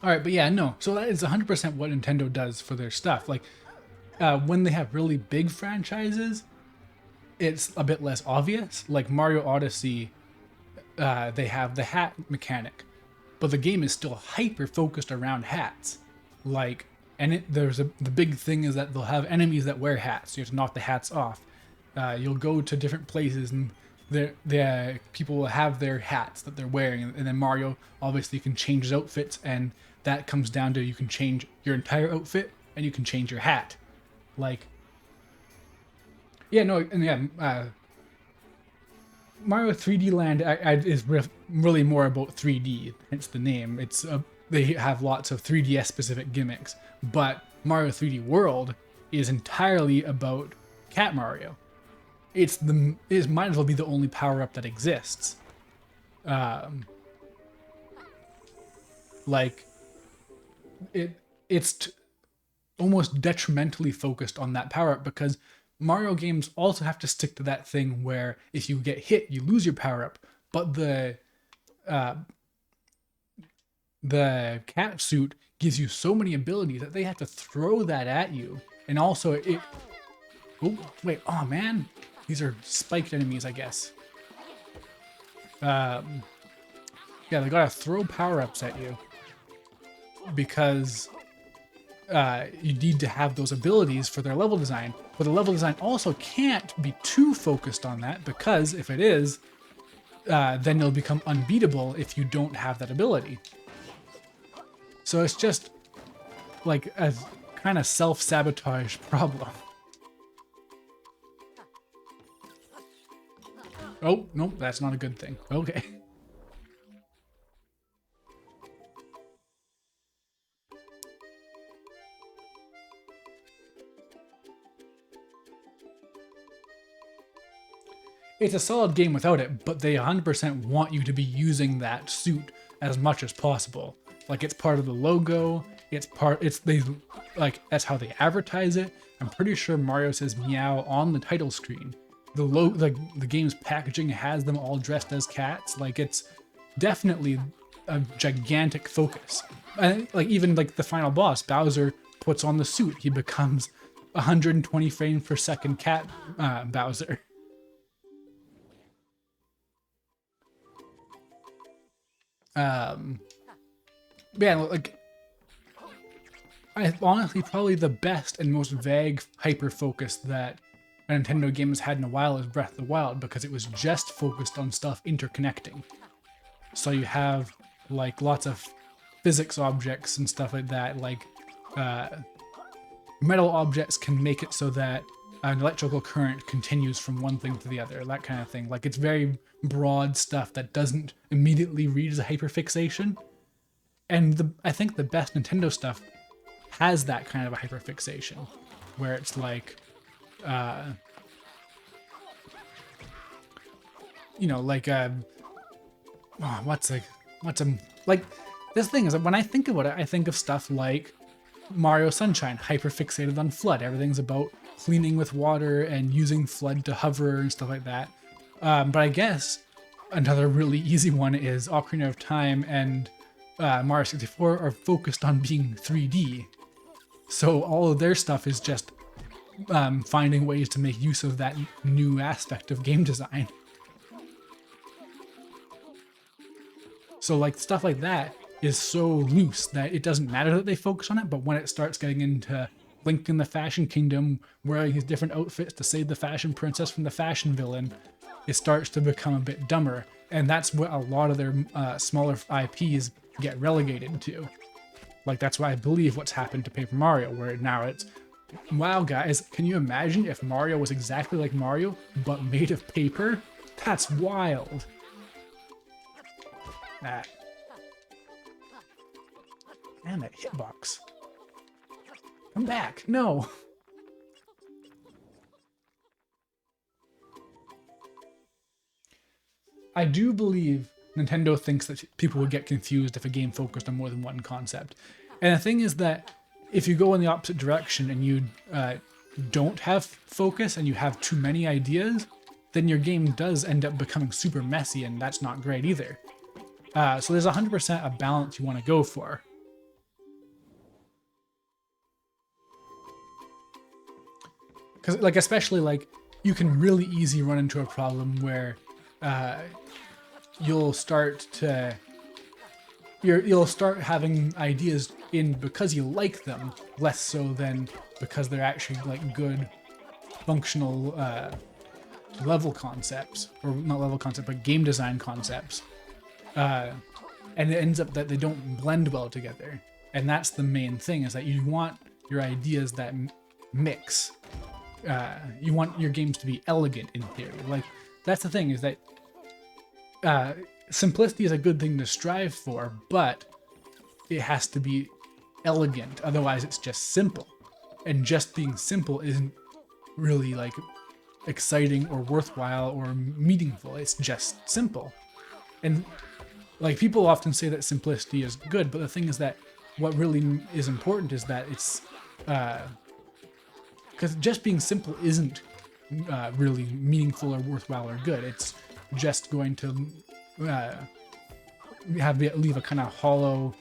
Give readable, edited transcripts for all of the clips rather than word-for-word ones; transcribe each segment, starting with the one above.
All right, but yeah, no. So that is 100% what Nintendo does for their stuff. Like when they have really big franchises, it's a bit less obvious. Like Mario Odyssey, they have the hat mechanic, but the game is still hyper focused around hats. Like, and the big thing is that they'll have enemies that wear hats. You have to knock the hats off. You'll go to different places and the people will have their hats that they're wearing, and then Mario obviously can change his outfits, and that comes down to you can change your entire outfit and you can change your hat. Like, yeah, no, and yeah, Mario 3D Land is really more about 3D. Hence the name. It's they have lots of 3DS specific gimmicks, but Mario 3D World is entirely about Cat Mario. It might as well be the only power up that exists. Like it's almost detrimentally focused on that power up because Mario games also have to stick to that thing where if you get hit, you lose your power up, but uh, the cat suit gives you so many abilities that they have to throw that at you, and also it. Oh wait! Oh man, these are spiked enemies, I guess. Yeah, they gotta throw power ups at you because you need to have those abilities for their level design. But the level design also can't be too focused on that because if it is, then you'll become unbeatable if you don't have that ability. So it's just like a kind of self-sabotage problem. Oh, nope, that's not a good thing. Okay. It's a solid game without it, but they 100% want you to be using that suit as much as possible. Like it's part of the logo, that's how they advertise it. I'm pretty sure Mario says meow on the title screen. The game's packaging has them all dressed as cats. Like it's definitely a gigantic focus. And like even like the final boss, Bowser puts on the suit. He becomes 120 frames per second cat Bowser. Yeah, like I honestly probably the best and most vague hyper focus that a Nintendo game has had in a while is Breath of the Wild because it was just focused on stuff interconnecting. So you have like lots of physics objects and stuff like that. Like metal objects can make it so that an electrical current continues from one thing to the other, that kind of thing. Like it's very broad stuff that doesn't immediately read as a hyperfixation. And I think the best Nintendo stuff has that kind of a hyperfixation, where it's like, like like this thing is that when I think about it, I think of stuff like Mario Sunshine, hyperfixated on FLUDD. Everything's about cleaning with water and using FLUDD to hover and stuff like that. But I guess another really easy one is Ocarina of Time and Mario 64 are focused on being 3D. So all of their stuff is just finding ways to make use of that new aspect of game design. So like stuff like that is so loose that it doesn't matter that they focus on it, but when it starts getting into Link in the Fashion Kingdom wearing his different outfits to save the fashion princess from the fashion villain, it starts to become a bit dumber. And that's what a lot of their smaller IPs get relegated to. Like that's why I believe what's happened to Paper Mario, where now it's, wow guys, can you imagine if Mario was exactly like Mario, but made of paper? That's wild. That. Man, that hitbox. Come back, no. I do believe Nintendo thinks that people would get confused if a game focused on more than one concept. And the thing is that if you go in the opposite direction and you don't have focus and you have too many ideas, then your game does end up becoming super messy, and that's not great either. So there's 100% a balance you want to go for. because like especially like you can really easy run into a problem where you'll start to you'll start having ideas in because you like them, less so than because they're actually like good functional level concepts, or not level concept, but game design concepts. And it ends up that they don't blend well together. And that's the main thing, is that you want your ideas that mix. You want your games to be elegant in theory. Like, that's the thing, is that simplicity is a good thing to strive for, but it has to be elegant. Otherwise, it's just simple. And just being simple isn't really like exciting or worthwhile or meaningful. It's just simple. And like, people often say that simplicity is good, but the thing is that what really is important is that it's because just being simple isn't really meaningful or worthwhile or good. It's just going to leave a kind of hollow,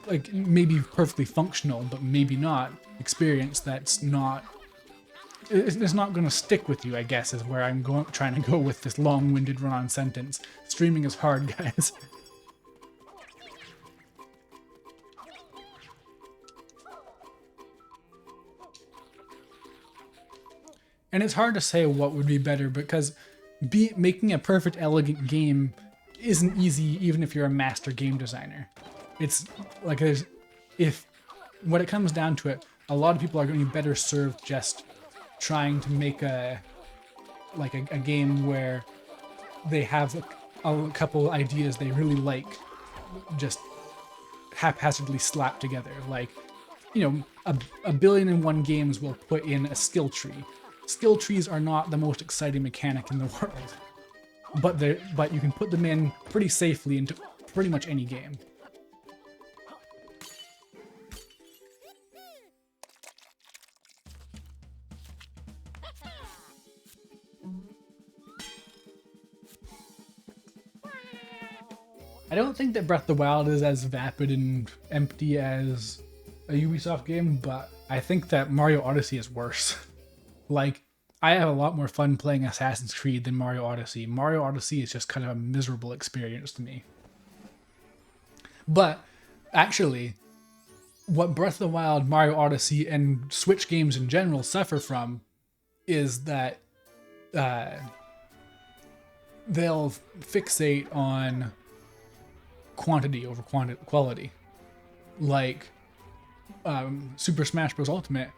like maybe perfectly functional, but maybe not experience that's not. It's not going to stick with you, I guess, is where I'm trying to go with this long-winded run-on sentence. Streaming is hard, guys. And it's hard to say what would be better, because making a perfect, elegant game isn't easy, even if you're a master game designer. It's like when it comes down to it, a lot of people are going to be better served just trying to make a game where they have a couple ideas they really like, just haphazardly slapped together. Like, you know, a billion and one games will put in a skill tree. Skill trees are not the most exciting mechanic in the world, but you can put them in pretty safely into pretty much any game. I don't think that Breath of the Wild is as vapid and empty as a Ubisoft game, but I think that Mario Odyssey is worse. Like, I have a lot more fun playing Assassin's Creed than Mario Odyssey. Mario Odyssey is just kind of a miserable experience to me. But, actually, what Breath of the Wild, Mario Odyssey, and Switch games in general suffer from is that they'll fixate on quantity over quality. Like, Super Smash Bros. Ultimate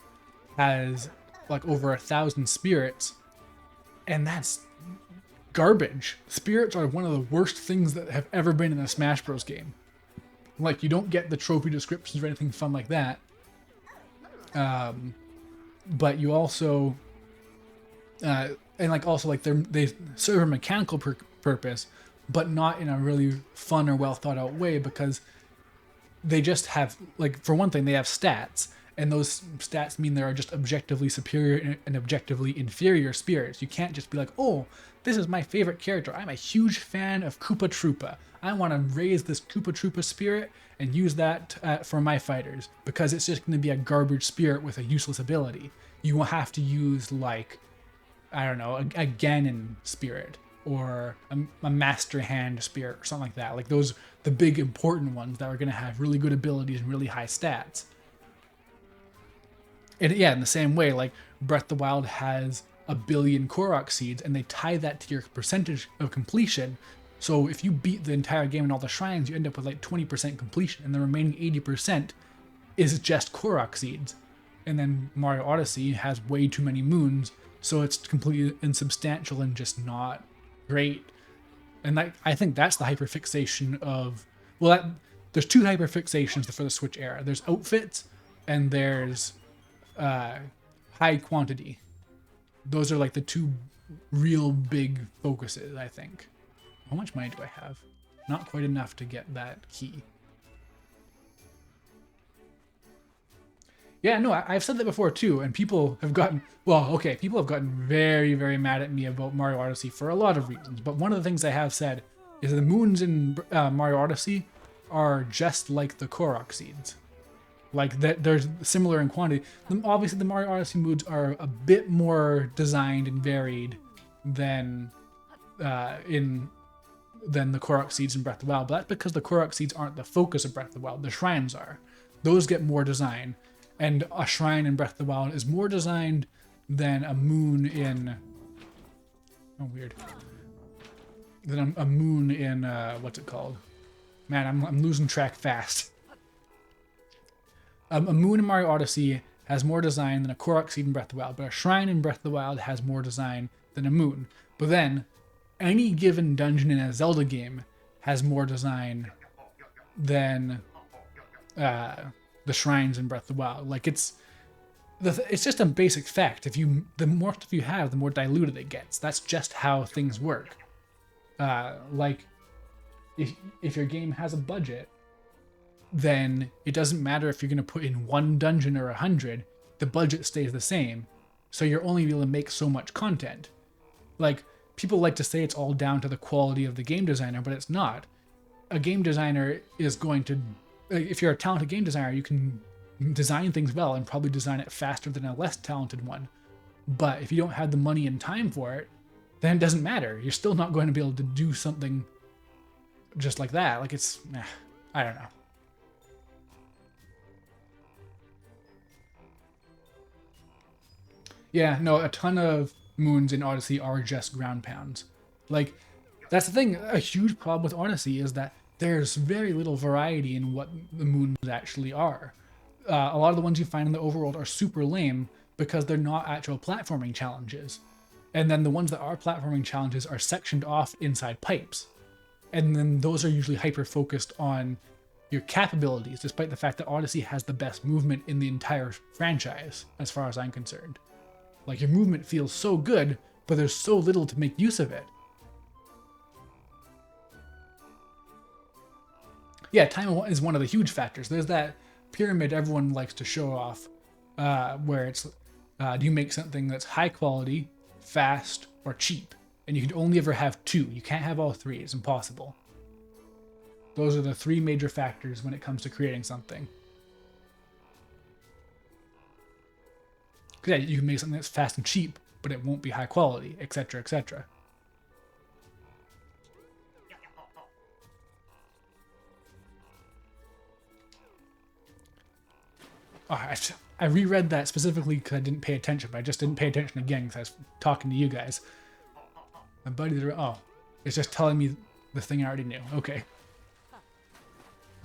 has like over 1,000 spirits, and that's garbage. Spirits are one of the worst things that have ever been in a Smash Bros. Game. Like, you don't get the trophy descriptions or anything fun like that. But you also, and like also like they serve a mechanical purpose, but not in a really fun or well thought out way, because they just have, like, for one thing, they have stats. And those stats mean there are just objectively superior and objectively inferior spirits. You can't just be like, oh, this is my favorite character. I'm a huge fan of Koopa Troopa. I want to raise this Koopa Troopa spirit and use that for my fighters, because it's just going to be a garbage spirit with a useless ability. You will have to use, like, I don't know, a Ganon spirit, or a Master Hand spirit, or something like that. Like, those, the big important ones that are going to have really good abilities and really high stats. And yeah, in the same way, like, Breath of the Wild has 1 billion Korok seeds, and they tie that to your percentage of completion. So if you beat the entire game and all the shrines, you end up with like 20% completion, and the remaining 80% is just Korok seeds. And then Mario Odyssey has way too many moons, so it's completely insubstantial and just not great. And I think that's the hyperfixation of, well, there's two hyperfixations for the Switch era. There's outfits, and there's high quantity. Those are like the two real big focuses, I think. How much money do I have? Not quite enough to get that key. Yeah, no, I've said that before too, and people have gotten, people have gotten very, very mad at me about Mario Odyssey for a lot of reasons. But one of the things I have said is the moons in Mario Odyssey are just like the Korok seeds. Like that, there's similar in quantity. Obviously, the Mario Odyssey moods are a bit more designed and varied than in than the Korok seeds in Breath of the Wild, but that's because the Korok seeds aren't the focus of Breath of the Wild. The shrines are. Those get more design, and a shrine in Breath of the Wild is more designed than a moon in. Oh, weird. Than a moon in what's it called? Man, I'm losing track fast. A moon in Mario Odyssey has more design than a Korok seed in Breath of the Wild, but a shrine in Breath of the Wild has more design than a moon. But then, any given dungeon in a Zelda game has more design than the shrines in Breath of the Wild. Like it's just a basic fact. The more stuff you have, the more diluted it gets. That's just how things work. Like if your game has a budget, then it doesn't matter if you're going to put in one dungeon or 100, the budget stays the same. So you're only able to make so much content. Like, people like to say it's all down to the quality of the game designer, but it's not. A game designer is going to, if you're a talented game designer, you can design things well and probably design it faster than a less talented one. But if you don't have the money and time for it, then it doesn't matter. You're still not going to be able to do something just like that. Like I don't know. Yeah, no, a ton of moons in Odyssey are just ground pounds. Like, that's the thing. A huge problem with Odyssey is that there's very little variety in what the moons actually are. A lot of the ones you find in the overworld are super lame because they're not actual platforming challenges. And then the ones that are platforming challenges are sectioned off inside pipes. And then those are usually hyper-focused on your capabilities, despite the fact that Odyssey has the best movement in the entire franchise, as far as I'm concerned. Like, your movement feels so good, but there's so little to make use of it. Yeah, time is one of the huge factors. There's that pyramid everyone likes to show off, where it's, do you make something that's high quality, fast, or cheap? And you can only ever have two. You can't have all three. It's impossible. Those are the three major factors when it comes to creating something. Yeah, you can make something that's fast and cheap, but it won't be high quality, etc., etc. Oh, I reread that specifically because I didn't pay attention, but I just didn't pay attention again because I was talking to you guys. My buddy, it's just telling me the thing I already knew. Okay.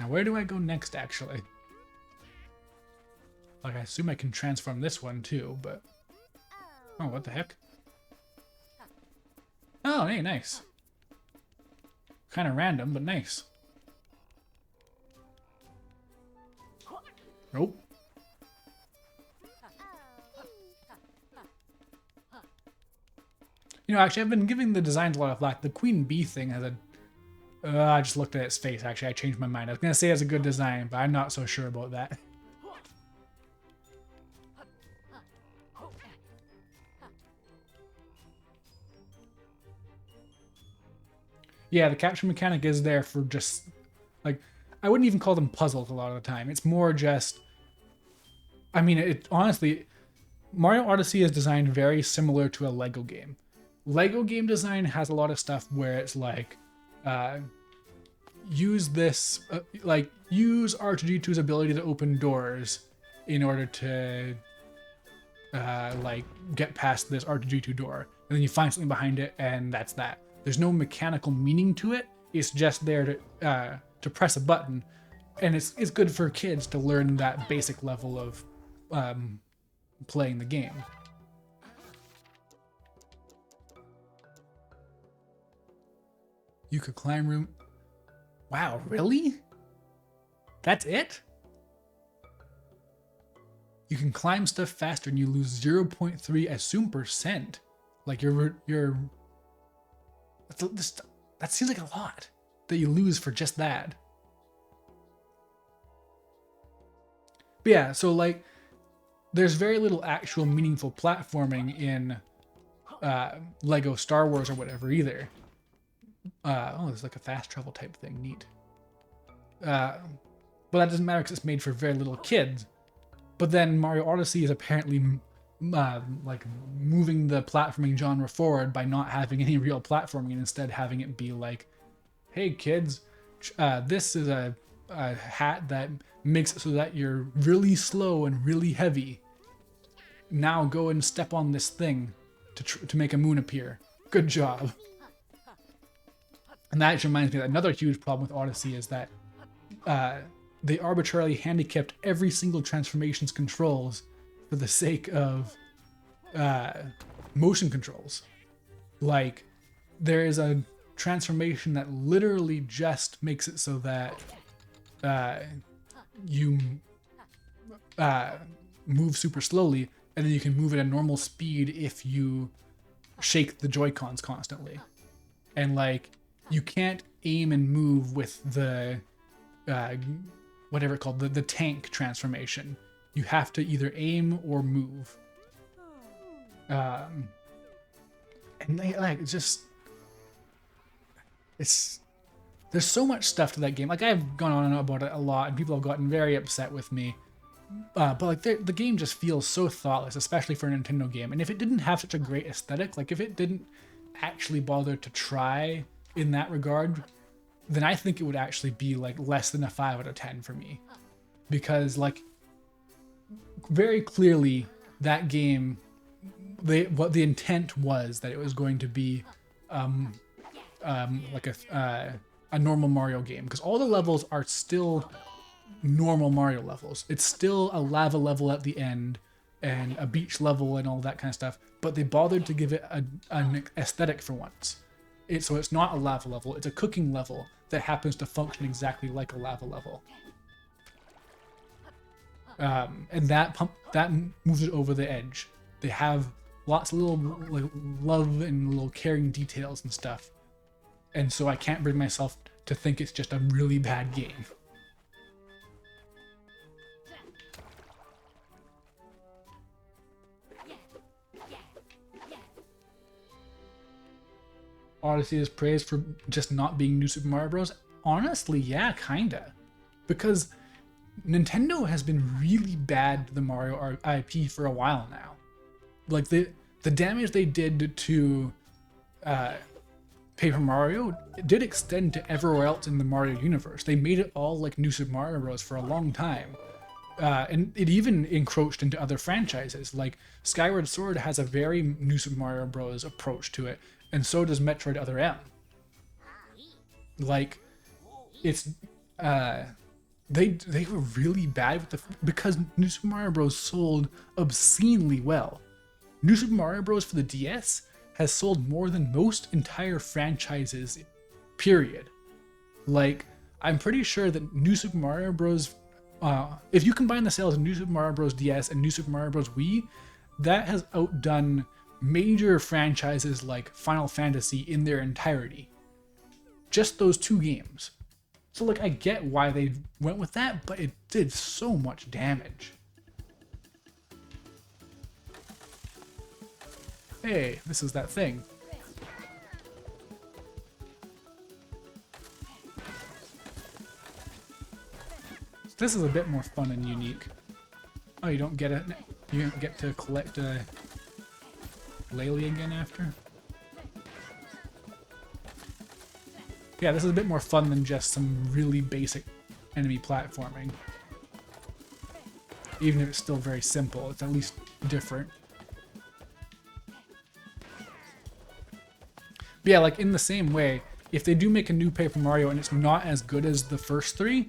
Now, where do I go next, actually? Like, I assume I can transform this one, too, but... Oh, what the heck? Oh, hey, nice. Kind of random, but nice. Nope. You know, actually, I've been giving the designs a lot of flack. The Queen Bee thing has a... I just looked at its face, actually. I changed my mind. I was going to say it's a good design, but I'm not so sure about that. Yeah, the capture mechanic is there for just, like, I wouldn't even call them puzzles a lot of the time. It's more just, I mean, it honestly, Mario Odyssey is designed very similar to a Lego game. Lego game design has a lot of stuff where it's like, use this, use R2-D2's ability to open doors in order to, get past this R2-D2 door. And then you find something behind it, and that's that. There's no mechanical meaning to it. It's just there to press a button, and it's good for kids to learn that basic level of playing the game. You could climb room. Wow, really? That's it? You can climb stuff faster, and you lose 0.3 assume percent. Like you're. That seems like a lot that you lose for just that. But yeah, so like, there's very little actual meaningful platforming in Lego Star Wars or whatever either. Oh, there's like a fast travel type thing. Neat. but that doesn't matter because it's made for very little kids. But then Mario Odyssey is apparently like moving the platforming genre forward by not having any real platforming and instead having it be like, hey kids, this is a hat that makes it so that you're really slow and really heavy. Now go and step on this thing to make a moon appear. Good job. And that just reminds me that another huge problem with Odyssey is that they arbitrarily handicapped every single transformation's controls for the sake of motion controls. Like, there is a transformation that literally just makes it so that you move super slowly, and then you can move at a normal speed if you shake the Joy-Cons constantly. And like, you can't aim and move with the whatever it's called, the tank transformation. You have to either aim or move. And like, there's so much stuff to that game. Like, I've gone on about it a lot, and people have gotten very upset with me. But like, the game just feels so thoughtless, especially for a Nintendo game. And if it didn't have such a great aesthetic, like if it didn't actually bother to try in that regard, then I think it would actually be like less than a 5 out of 10 for me. Because like, very clearly that game, what the intent was that it was going to be like a normal Mario game, because all the levels are still normal Mario levels. It's still a lava level at the end and a beach level and all that kind of stuff, but they bothered to give it an aesthetic for once. So it's not a lava level, it's a cooking level that happens to function exactly like a lava level. And that moves it over the edge. They have lots of little like love and little caring details and stuff. And so I can't bring myself to think it's just a really bad game. Odyssey is praised for just not being New Super Mario Bros. Honestly, yeah, kinda. Because Nintendo has been really bad to the Mario IP for a while now. Like, the damage they did to Paper Mario did extend to everywhere else in the Mario universe. They made it all like New Super Mario Bros. For a long time. And it even encroached into other franchises. Like, Skyward Sword has a very New Super Mario Bros. Approach to it, and so does Metroid Other M. Like, it's they were really bad with because New Super Mario Bros. Sold obscenely well. New Super Mario Bros. For the DS has sold more than most entire franchises, period. Like, I'm pretty sure that New Super Mario Bros. If you combine the sales of New Super Mario Bros. DS and New Super Mario Bros. Wii, that has outdone major franchises like Final Fantasy in their entirety. Just those two games. So like, I get why they went with that, but it did so much damage. Hey, this is that thing. So this is a bit more fun and unique. Oh, you don't get it? You don't get to collect a Laylee again after? Yeah, this is a bit more fun than just some really basic enemy platforming. Even if it's still very simple, it's at least different. But yeah, like, in the same way, if they do make a new Paper Mario and it's not as good as the first three,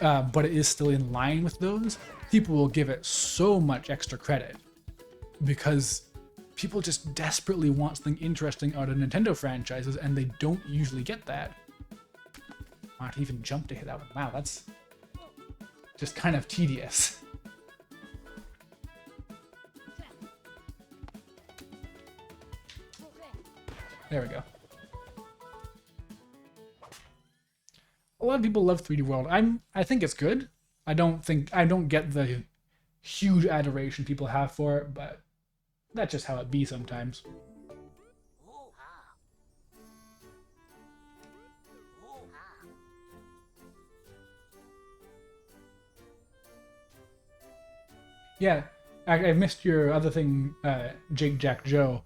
but it is still in line with those, people will give it so much extra credit. Because people just desperately want something interesting out of Nintendo franchises, and they don't usually get that. I have to even jump to hit that one. Wow, that's just kind of tedious. There we go. A lot of people love 3D World. I think it's good. I don't get the huge adoration people have for it, but that's just how it be sometimes. Yeah, I missed your other thing, Jake Jack Joe.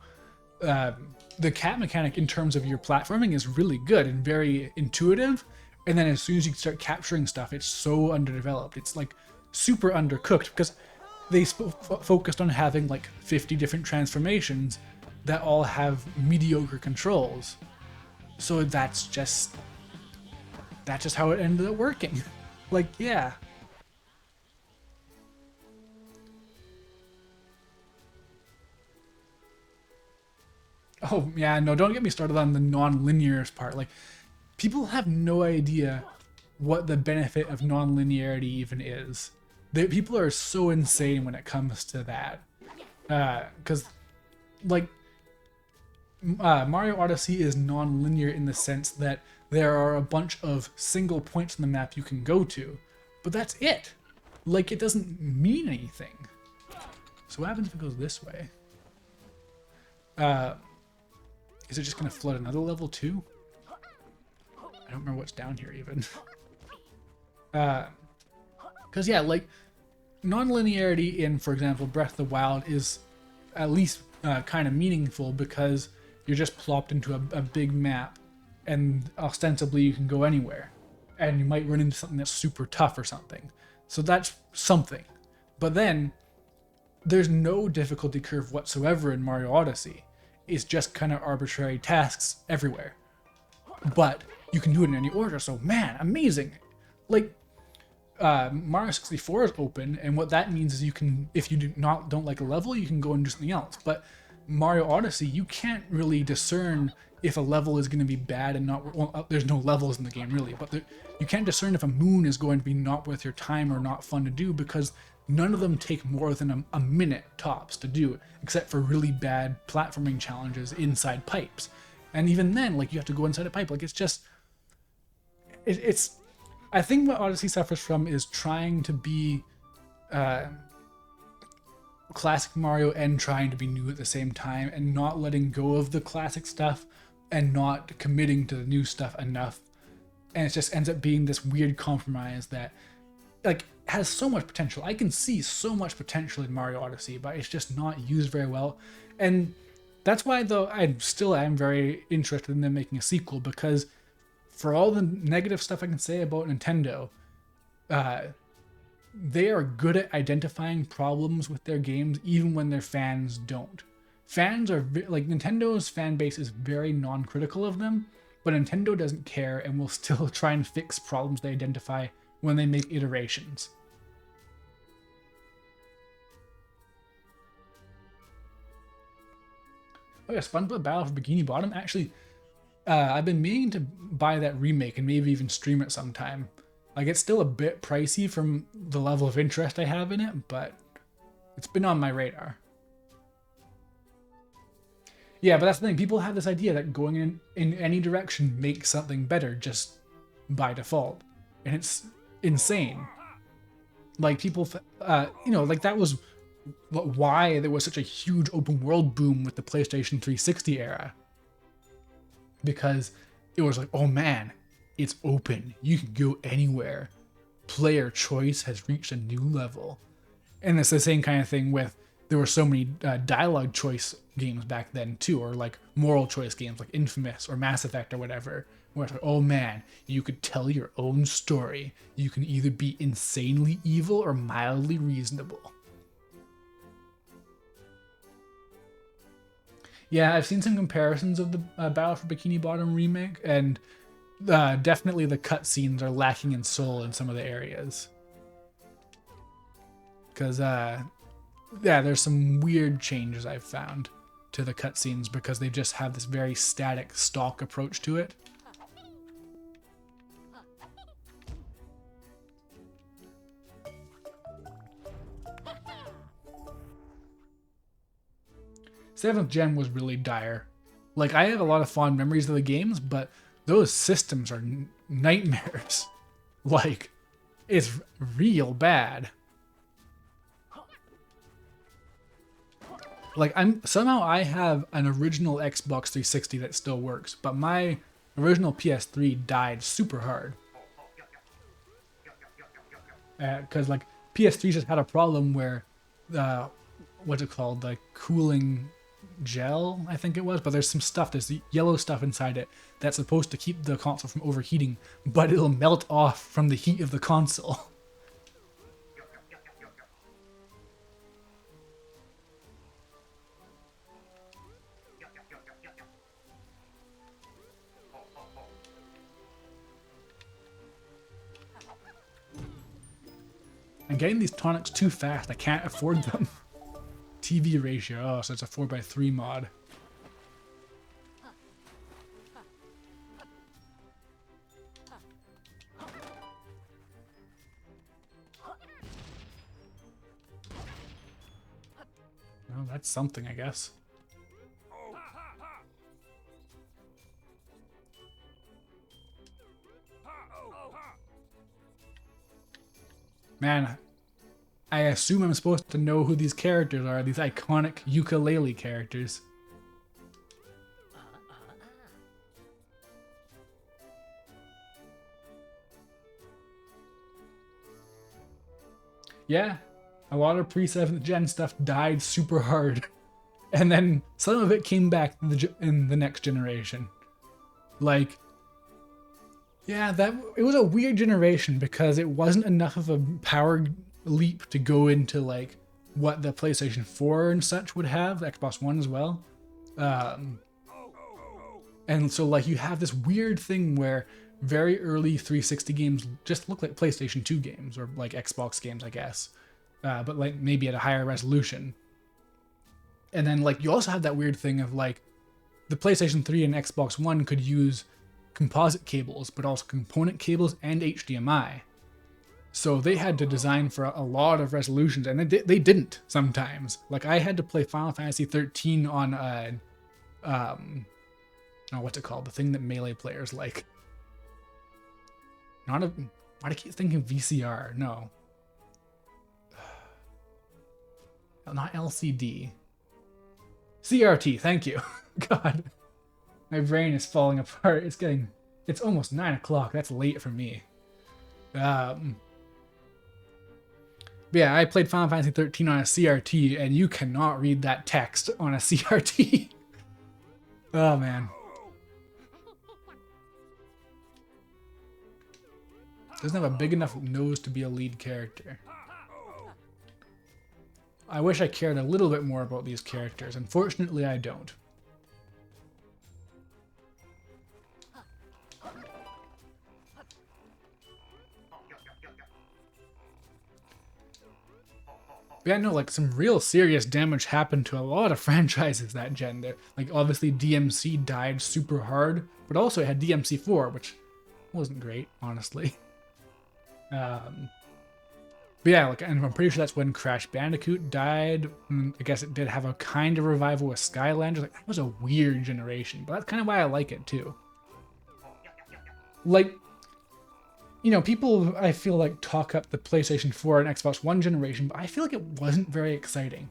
The cat mechanic in terms of your platforming is really good and very intuitive. And then as soon as you start capturing stuff, it's so underdeveloped. It's like super undercooked because they focused on having like 50 different transformations that all have mediocre controls. So that's just how it ended up working. Like, yeah. Oh, yeah, no, don't get me started on the non-linear part. Like, people have no idea what the benefit of non-linearity even is. People are so insane when it comes to that. Because, like, Mario Odyssey is non-linear in the sense that there are a bunch of single points on the map you can go to, but that's it. Like, it doesn't mean anything. So what happens if it goes this way? Is it just gonna flood another level too? I don't remember what's down here even. Because yeah, like non-linearity in, for example, Breath of the Wild is at least kind of meaningful because you're just plopped into a big map and ostensibly you can go anywhere. And you might run into something that's super tough or something. So that's something. But then there's no difficulty curve whatsoever in Mario Odyssey. It's just kind of arbitrary tasks everywhere. But you can do it in any order, so man, amazing. Like, Mario 64 is open, and what that means is you can, if you don't like a level, you can go and do something else. But Mario Odyssey, you can't really discern if a level is going to be bad and not, well, there's no levels in the game really, but you can't discern if a moon is going to be not worth your time or not fun to do because none of them take more than a minute tops to do, except for really bad platforming challenges inside pipes. And even then, like, you have to go inside a pipe. Like, it's just, it's, I think what Odyssey suffers from is trying to be classic Mario and trying to be new at the same time and not letting go of the classic stuff and not committing to the new stuff enough. And it just ends up being this weird compromise that, like, has so much potential. I can see so much potential in Mario Odyssey, but it's just not used very well. And that's why, though, I still am very interested in them making a sequel, because for all the negative stuff I can say about Nintendo, they are good at identifying problems with their games even when their fans don't. Fans are, like, Nintendo's fan base is very non-critical of them, but Nintendo doesn't care and will still try and fix problems they identify when they make iterations. Oh yeah, SpongeBob Battle for Bikini Bottom. Actually, I've been meaning to buy that remake and maybe even stream it sometime. Like, it's still a bit pricey from the level of interest I have in it, but it's been on my radar. Yeah, but that's the thing. People have this idea that going in any direction makes something better just by default. And it's insane. Like, people, like, that was why there was such a huge open world boom with the PlayStation 360 era. Because it was like, oh man, it's open. You can go anywhere. Player choice has reached a new level. And it's the same kind of thing with, there were so many dialogue choice games back then too, or like moral choice games like Infamous or Mass Effect or whatever, where it's like, oh man, you could tell your own story. You can either be insanely evil or mildly reasonable. Yeah, I've seen some comparisons of the Battle for Bikini Bottom remake, and definitely the cutscenes are lacking in soul in some of the areas. Because, yeah, there's some weird changes I've found to the cutscenes because they just have this very static stock approach to it. Seventh Gen was really dire. Like, I have a lot of fond memories of the games, but those systems are nightmares. Like, it's real bad. Like, somehow I have an original Xbox 360 that still works, but my original PS3 died super hard. Because, like, PS3 just had a problem where what's it called? The cooling gel, I think it was. But there's some stuff, there's yellow stuff inside it that's supposed to keep the console from overheating, but it'll melt off from the heat of the console. I'm getting these tonics too fast. I can't afford them. TV ratio. Oh, so it's a 4x3 mod. Well, that's something, I guess. Man, I assume I'm supposed to know who these characters are, these iconic Yooka Laylee characters. Yeah, a lot of pre-7th gen stuff died super hard. And then some of it came back in the next generation. Like, yeah, it was a weird generation because it wasn't enough of a power leap to go into like what the PlayStation 4 and such would have, the Xbox One as well. And so like you have this weird thing where very early 360 games just look like PlayStation 2 games or like Xbox games, I guess. But like maybe at a higher resolution. And then like you also have that weird thing of like the PlayStation 3 and Xbox One could use composite cables, but also component cables and HDMI. So they had to design for a lot of resolutions, and they didn't sometimes. Like I had to play Final Fantasy 13 on oh, what's it called? The thing that Melee players like. Why do I keep thinking VCR? No. Not LCD. CRT, thank you. God. My brain is falling apart. It's almost 9 o'clock. That's late for me. But yeah, I played Final Fantasy 13 on a CRT, and you cannot read that text on a CRT. Oh, man. Doesn't have a big enough nose to be a lead character. I wish I cared a little bit more about these characters. Unfortunately, I don't. But yeah, no, like some real serious damage happened to a lot of franchises that gen. Like obviously DMC died super hard, but also it had DMC4, which wasn't great, honestly. But yeah, like, and I'm pretty sure that's when Crash Bandicoot died. I guess it did have a kind of revival with Skylanders. Like that was a weird generation, but that's kind of why I like it too. Like, you know, people, I feel like, talk up the PlayStation 4 and Xbox One generation, but I feel like it wasn't very exciting.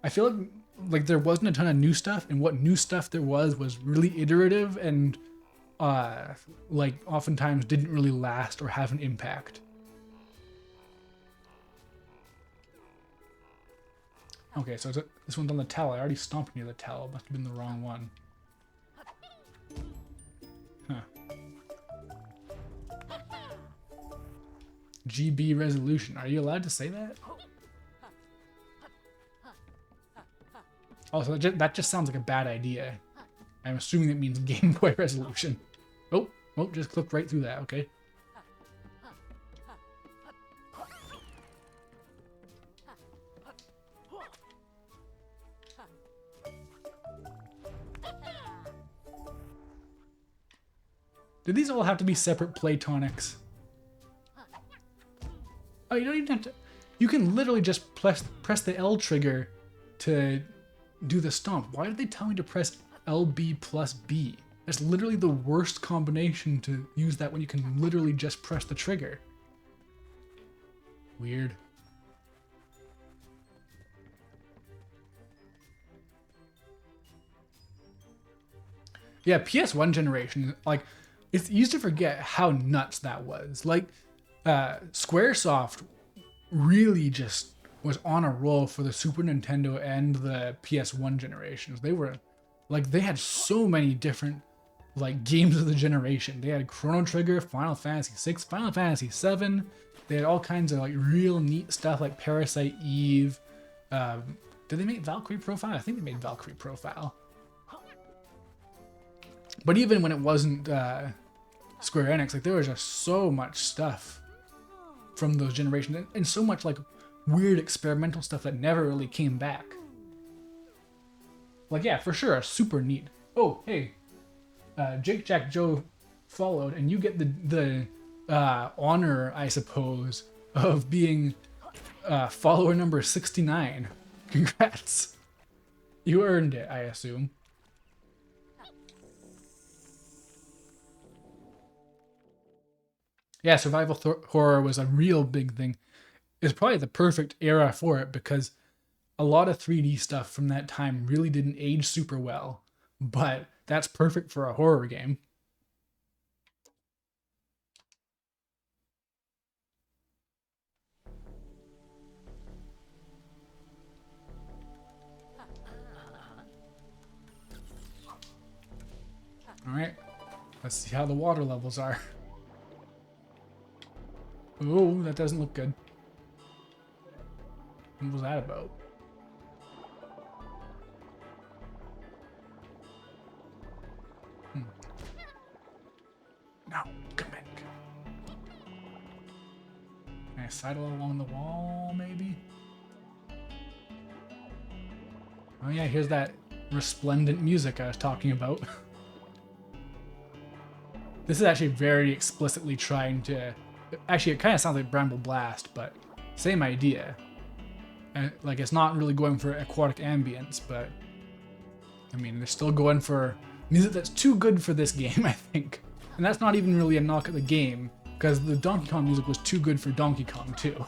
I feel like there wasn't a ton of new stuff, and what new stuff there was really iterative and, like, oftentimes didn't really last or have an impact. Okay, so this one's on the towel. I already stomped near the towel. Must have been the wrong one. Huh. GB resolution. Are you allowed to say that? Also, that just sounds like a bad idea. I'm assuming it means Game Boy resolution. Oh, just clipped right through that. Okay. Do these all have to be separate Platonics? Oh, you don't even have to... You can literally just press the L trigger to do the stomp. Why did they tell me to press LB plus B? That's literally the worst combination to use that when you can literally just press the trigger. Weird. Yeah, PS1 generation, like... It's easy to forget how nuts that was. Like, Squaresoft really just was on a roll for the Super Nintendo and the PS1 generations. They were like, they had so many different like games of the generation. They had Chrono Trigger, Final Fantasy 6, Final Fantasy 7. They had all kinds of like real neat stuff like Parasite Eve. Did they make Valkyrie Profile? I think they made Valkyrie Profile. But even when it wasn't Square Enix, like there was just so much stuff from those generations, and so much like weird experimental stuff that never really came back. Like, yeah, for sure, super neat. Oh, hey, Jake Jack Joe followed, and you get the honor, I suppose, of being follower number 69. Congrats. You earned it, I assume. Yeah, survival horror was a real big thing. It's probably the perfect era for it because a lot of 3D stuff from that time really didn't age super well, but that's perfect for a horror game. All right, let's see how the water levels are. Oh, that doesn't look good. What was that about? No, come back. Can I sidle along the wall, maybe? Oh yeah, here's that resplendent music I was talking about. This is actually very explicitly trying to... Actually, it kind of sounds like Bramble Blast, but same idea. And, like, it's not really going for aquatic ambience, but... I mean, they're still going for music that's too good for this game, I think. And that's not even really a knock at the game, because the Donkey Kong music was too good for Donkey Kong, too.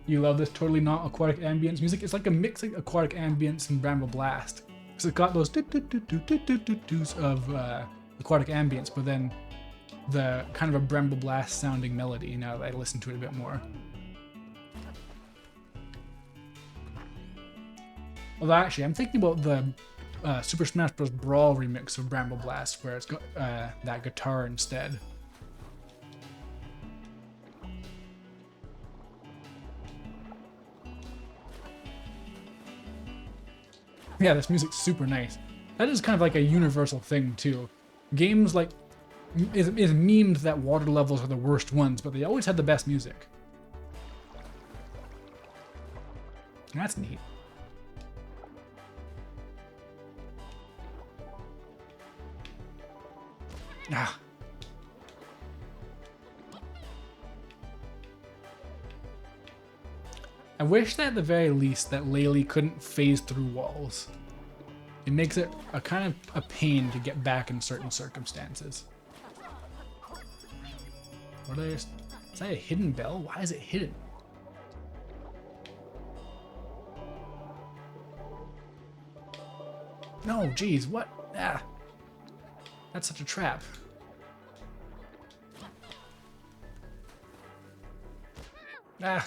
You love this totally not aquatic ambience music? It's like a mix of aquatic ambience and Bramble Blast. So it's got those of aquatic ambience, but then the kind of a Bramble Blast sounding melody now that I listen to it a bit more. Although actually, I'm thinking about the Super Smash Bros. Brawl remix of Bramble Blast, where it's got that guitar instead. Yeah, this music's super nice. That is kind of like a universal thing too. Games like is memed that water levels are the worst ones, but they always had the best music. That's neat. Ah. I wish that at the very least that Laylee couldn't phase through walls. It makes it a kind of a pain to get back in certain circumstances. What are they? Is that a hidden bell? Why is it hidden? No, geez, what? Ah. That's such a trap. Ah.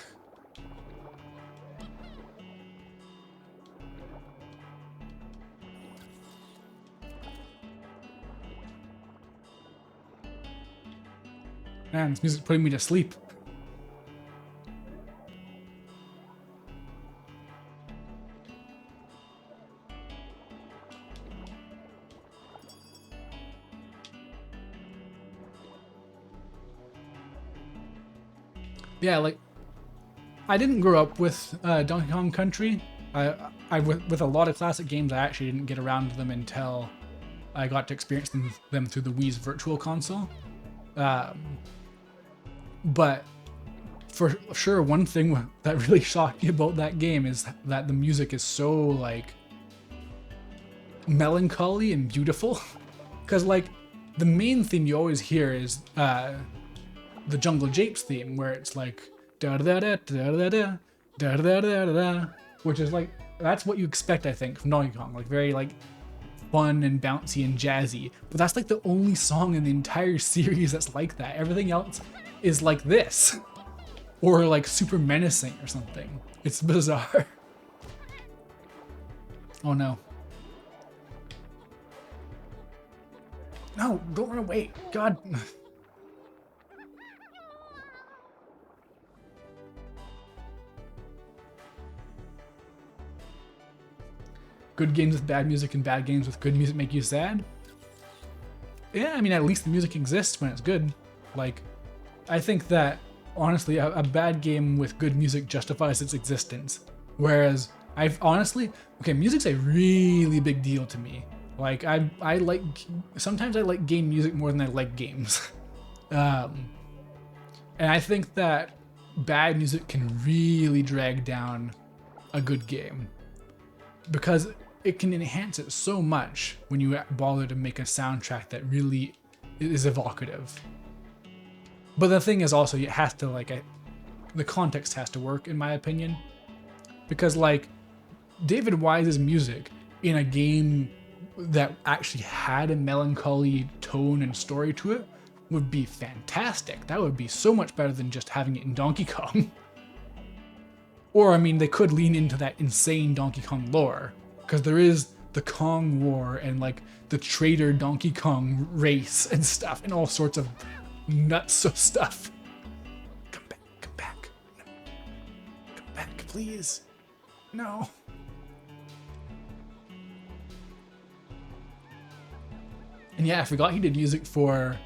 Man, this music's putting me to sleep. Yeah, like, I didn't grow up with Donkey Kong Country. With a lot of classic games, I actually didn't get around to them until I got to experience them through the Wii's Virtual Console. But for sure, one thing that really shocked me about that game is that the music is so, like, melancholy and beautiful. Because, like, the main theme you always hear is the Jungle Japes theme, where it's like da da da da da da da da da da, which is like, that's what you expect, I think, from Donkey Kong, like very like fun and bouncy and jazzy. But that's like the only song in the entire series that's like that. Everything else is like this. Or like super menacing or something. It's bizarre. Oh no. No, don't run away. God. Good games with bad music and bad games with good music make you sad? Yeah, I mean, at least the music exists when it's good. Like, I think that, honestly, a bad game with good music justifies its existence. Whereas, okay, music's a really big deal to me. Like, sometimes I like game music more than I like games. And I think that bad music can really drag down a good game. Because it can enhance it so much when you bother to make a soundtrack that really is evocative. But the thing is also, it has to, the context has to work, in my opinion. Because, David Wise's music in a game that actually had a melancholy tone and story to it would be fantastic. That would be so much better than just having it in Donkey Kong. Or, I mean, they could lean into that insane Donkey Kong lore. Because there is the Kong War and, the traitor Donkey Kong race and stuff and all sorts of nuts of stuff. Come back, come back. No. Come back, please. No. And yeah, I forgot he did music for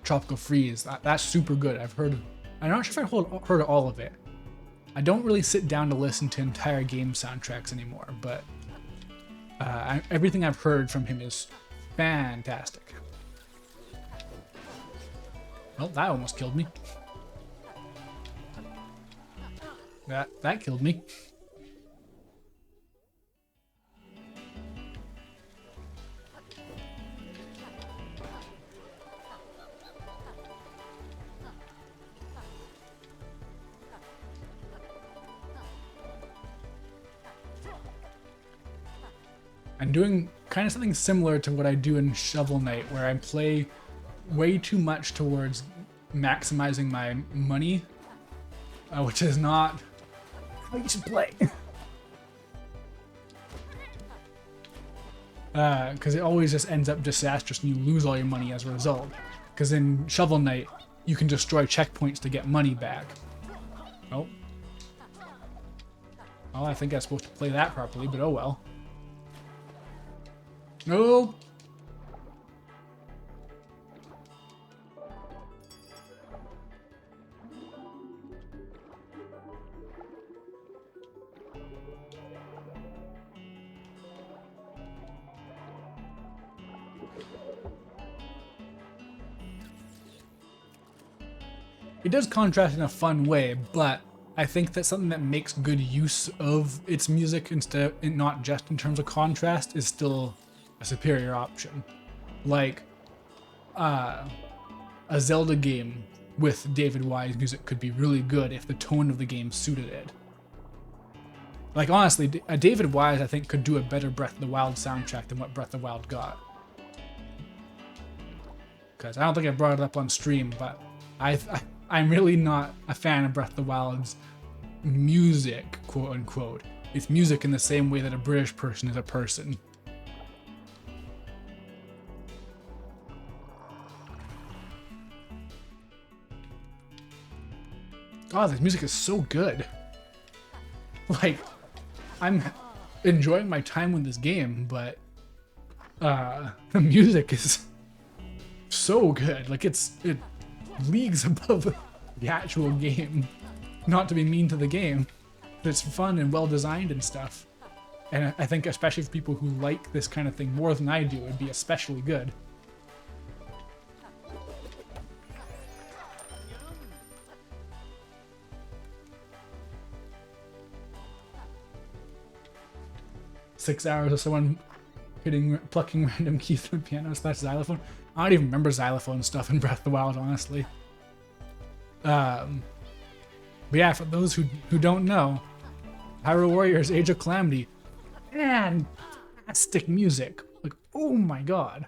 Tropical Freeze. That's super good. I'm not sure if I heard all of it. I don't really sit down to listen to entire game soundtracks anymore, but everything I've heard from him is fantastic. Well, that almost killed me. That killed me. I'm doing kind of something similar to what I do in Shovel Knight, where I play way too much towards maximizing my money, which is not how you should play. Because it always just ends up disastrous and you lose all your money as a result. Because in Shovel Knight, you can destroy checkpoints to get money back. Oh. Well, I think I was supposed to play that properly, but oh well. No. It does contrast in a fun way, but I think that something that makes good use of its music instead, not just in terms of contrast, is still a superior option. Like, a Zelda game with David Wise music could be really good if the tone of the game suited it. Like, honestly, a David Wise, I think, could do a better Breath of the Wild soundtrack than what Breath of the Wild got. Because I don't think I brought it up on stream, but I'm really not a fan of Breath of the Wild's music, quote unquote. It's music in the same way that a British person is a person. Oh, this music is so good. Like, I'm enjoying my time with this game, but the music is so good. Like, it leagues above the actual game. Not to be mean to the game, but it's fun and well designed and stuff. And I think especially for people who like this kind of thing more than I do, it'd be especially good. Six hours of someone plucking random keys from the piano / xylophone. I don't even remember xylophone stuff in Breath of the Wild, honestly. But yeah, for those who don't know, Hyrule Warriors Age of Calamity, fantastic music. Like, oh my god.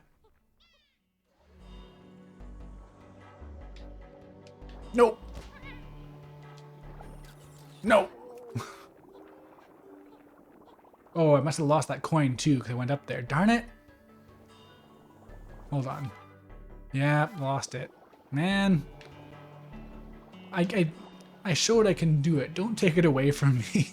No. No. Oh, I must have lost that coin too because I went up there. Darn it. Hold on. Yeah, lost it. Man. I showed I can do it. Don't take it away from me.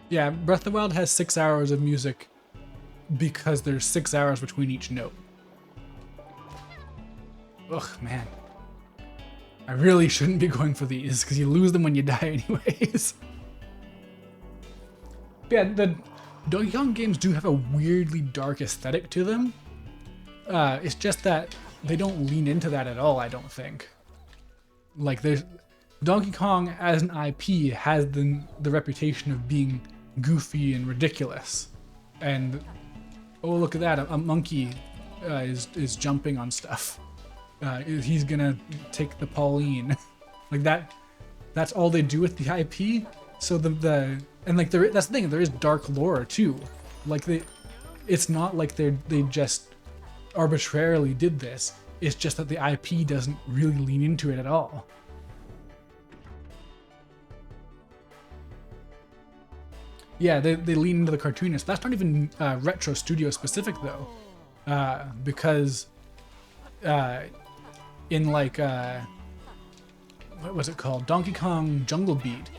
Yeah, Breath of the Wild has 6 hours of music because there's 6 hours between each note. Ugh, man. I really shouldn't be going for these because you lose them when you die anyways. But yeah, the Donkey Kong games do have a weirdly dark aesthetic to them. It's just that they don't lean into that at all, I don't think. Like, there's Donkey Kong as an IP has the reputation of being goofy and ridiculous. And oh, look at that, a monkey is jumping on stuff. He's gonna take the Pauline. Like that's all they do with the IP. So and like that's the thing, there is dark lore too. Like it's not like they just arbitrarily did this. It's just that the IP doesn't really lean into it at all. Yeah, they lean into the cartooniness. That's not even Retro Studio specific though, because in like what was it called, Donkey Kong Jungle Beat,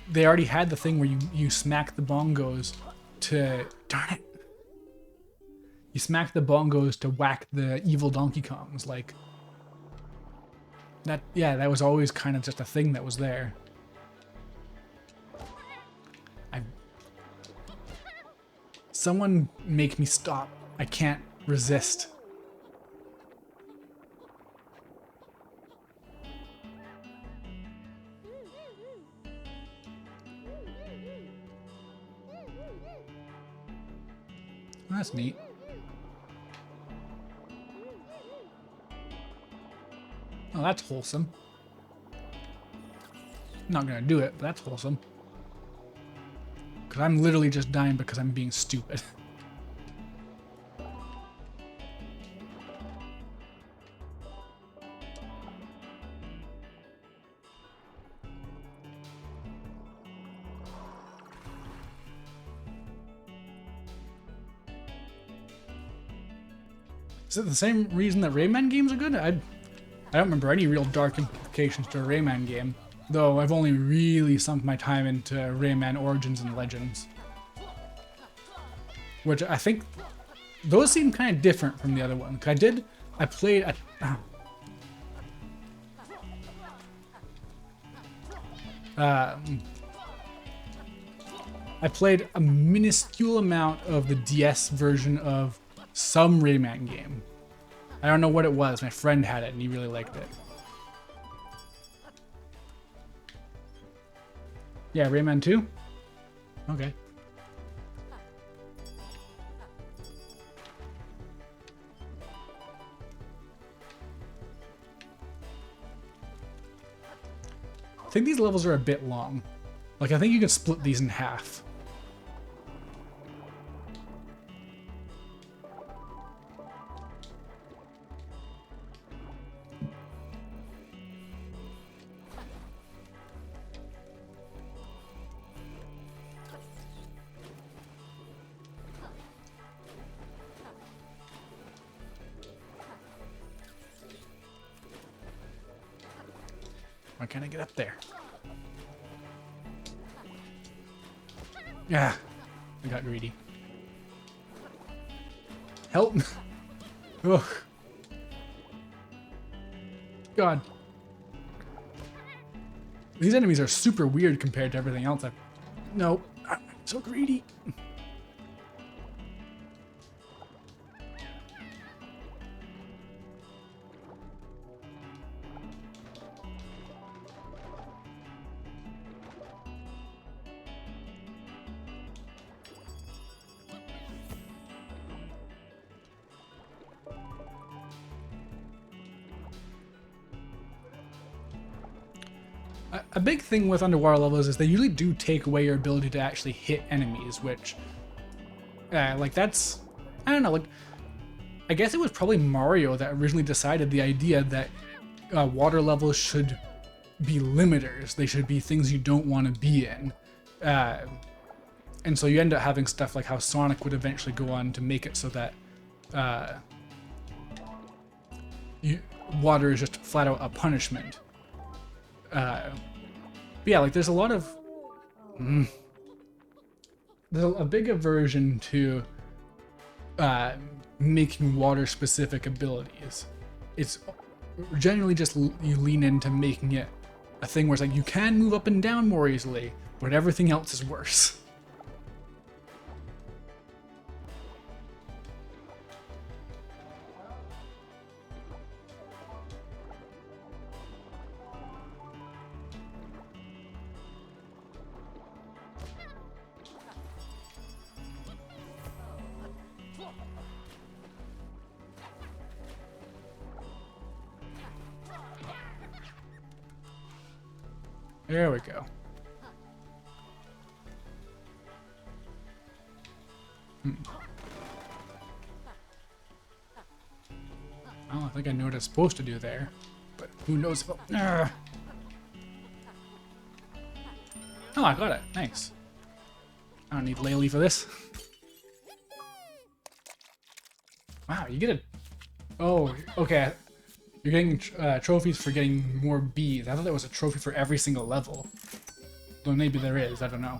they already had the thing where you smack the bongos to darn it. You smack the bongos to whack the evil Donkey Kongs, like that. Yeah, that was always kind of just a thing that was there. Someone make me stop. I can't resist. That's neat. Oh, that's wholesome. I'm not gonna do it, but that's wholesome. Because I'm literally just dying because I'm being stupid. Is it the same reason that Rayman games are good? I don't remember any real dark implications to a Rayman game, though I've only really sunk my time into Rayman Origins and Legends. Which I think, those seem kind of different from the other one. I played I played a minuscule amount of the DS version of some Rayman game. I don't know what it was. My friend had it and he really liked it. Yeah, Rayman 2? Okay. I think these levels are a bit long. Like, I think you can split these in half. Why can't I get up there? Yeah, I got greedy. Help! Ugh. God. These enemies are super weird compared to everything else. No, I'm so greedy. a big thing with underwater levels is they usually do take away your ability to actually hit enemies, which, like that's, I don't know, like, I guess it was probably Mario that originally decided the idea that water levels should be limiters. They should be things you don't want to be in. And so you end up having stuff like how Sonic would eventually go on to make it so that water is just flat out a punishment. But yeah, like there's a lot of... there's a big aversion to making water specific abilities. It's generally just you lean into making it a thing where it's like you can move up and down more easily, but everything else is worse. There we go. Well, I think I know what I'm supposed to do there, but who knows if I'll... Oh, I got it. Nice. I don't need Laylee for this. Wow, you get a... Oh, okay. You're getting trophies for getting more bees. I thought that was a trophy for every single level. Though maybe there is, I don't know.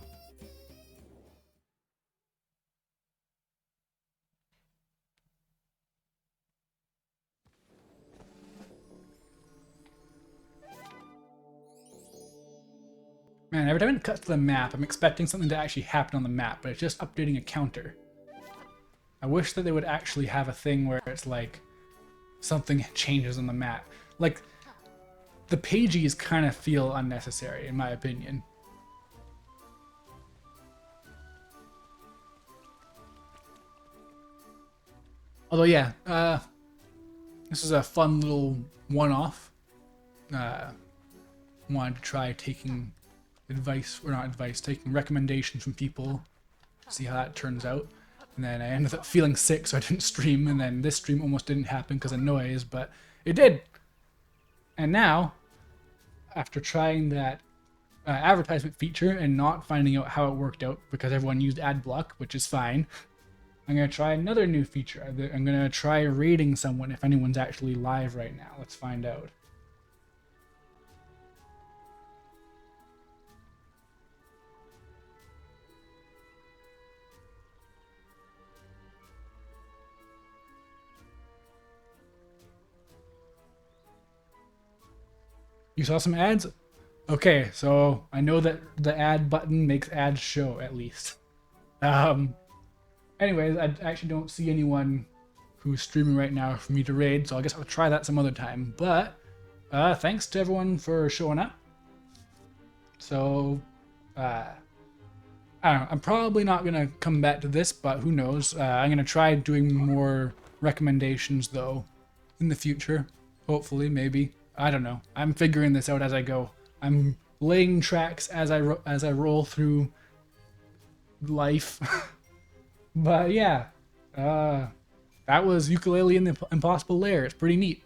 Man, every time it cuts to the map, I'm expecting something to actually happen on the map, but it's just updating a counter. I wish that they would actually have a thing where it's like something changes on the map. Like, the pages kind of feel unnecessary, in my opinion. Although, yeah, this is a fun little one-off. Wanted to try taking advice, or not advice, taking recommendations from people, see how that turns out. And then I ended up feeling sick, so I didn't stream, and then this stream almost didn't happen because of noise, but it did! And now, after trying that advertisement feature and not finding out how it worked out because everyone used ad block, which is fine, I'm going to try another new feature. I'm going to try rating someone if anyone's actually live right now. Let's find out. You saw some ads? Okay, so I know that the ad button makes ads show, at least. Anyways, I actually don't see anyone who's streaming right now for me to raid, so I guess I'll try that some other time. But, thanks to everyone for showing up. So, I don't know, I'm probably not going to come back to this, but who knows. I'm going to try doing more recommendations, though, in the future. Hopefully, maybe. I don't know. I'm figuring this out as I go. I'm laying tracks as I roll through life. But yeah, that was Yooka Laylee in the Impossible Lair. It's pretty neat.